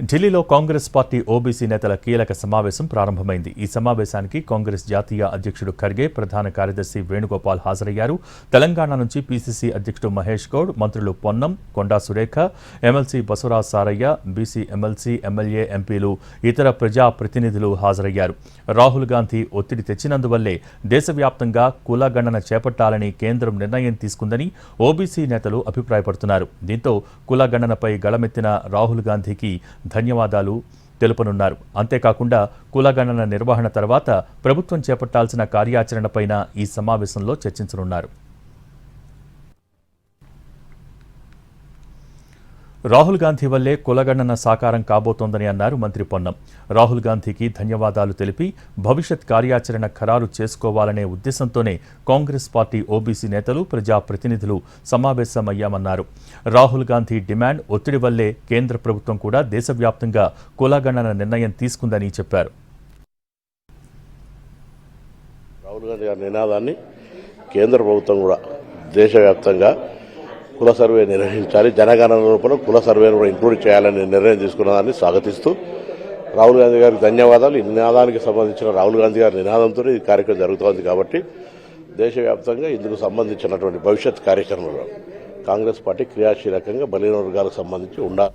ఢిల్లీలో Congress party OBC నేతల కీలక సమావేశం ప్రారంభమైంది. ఈ సమావేశానికి కాంగ్రెస్ జాతీయ అధ్యక్షుడు ఖర్గే, ప్రధాన కార్యదర్శి వేణుగోపాల్ హాజరయ్యారు. తెలంగాణ నుంచి పీసీసీ అధ్యక్షుడు మహేష్ గౌడ్, మంత్రులు Ponnam, Konda Surekha, MLC Basavaraj Sarayya, BC MLC, MLA, ఎంపీలు, ఇతర ప్రజా ప్రతినిధులు హాజరయ్యారు. రాహుల్ గాంధీ ఒత్తిడి తెచ్చినందువల్లే దేశవ్యాప్తంగా కులగణన చేపట్టాలని కేంద్రం నిర్ణయం తీసుకుందని ఓబీసీ నేతలు అభిప్రాయపడుతున్నారు. దీంతో కులగణనపై గళమెత్తిన రాహుల్ గాంధీకి ధన్యవాదాలు తెలుపనున్నారు. అంతేకాకుండా కులగణన నిర్వహణ తర్వాత ప్రభుత్వం చేపట్టాల్సిన కార్యాచరణపైన ఈ సమావేశంలో చర్చించనున్నారు. రాహుల్ గాంధీ వల్లే కులగణన సాకారం కాబోతోందని అన్నారు మంత్రి పొన్నం. రాహుల్ గాంధీకి ధన్యవాదాలు తెలిపి భవిష్యత్ కార్యాచరణ ఖరారు చేసుకోవాలనే ఉద్దేశంతోనే కాంగ్రెస్ పార్టీ ఓబీసీ నేతలు, ప్రజా ప్రతినిధులు సమావేశమయ్యామన్నారు. రాహుల్ గాంధీ డిమాండ్, ఒత్తిడి వల్లే కేంద్ర ప్రభుత్వం కూడా దేశవ్యాప్తంగా కులగణన నిర్ణయం తీసుకుందని చెప్పారు. రాహుల్ గాంధీ గారి నినాదాన్ని కేంద్ర ప్రభుత్వం కూడా దేశవ్యాప్తంగా కుల సర్వే నిర్వహించాలి, జనగణన రూపంలో కుల సర్వేను కూడా ఇంక్లూడ్ చేయాలని నిర్ణయం తీసుకున్నదాన్ని స్వాగతిస్తూ రాహుల్ గాంధీ గారికి ధన్యవాదాలు. ఈ నినాదానికి సంబంధించిన రాహుల్ గాంధీ గారి నినాదంతో ఈ కార్యక్రమం జరుగుతోంది కాబట్టి దేశవ్యాప్తంగా ఇందుకు సంబంధించినటువంటి భవిష్యత్ కార్యక్రమంలో కాంగ్రెస్ పార్టీ క్రియాశీలకంగా బలహీన వర్గాలకు సంబంధించి ఉండాలి.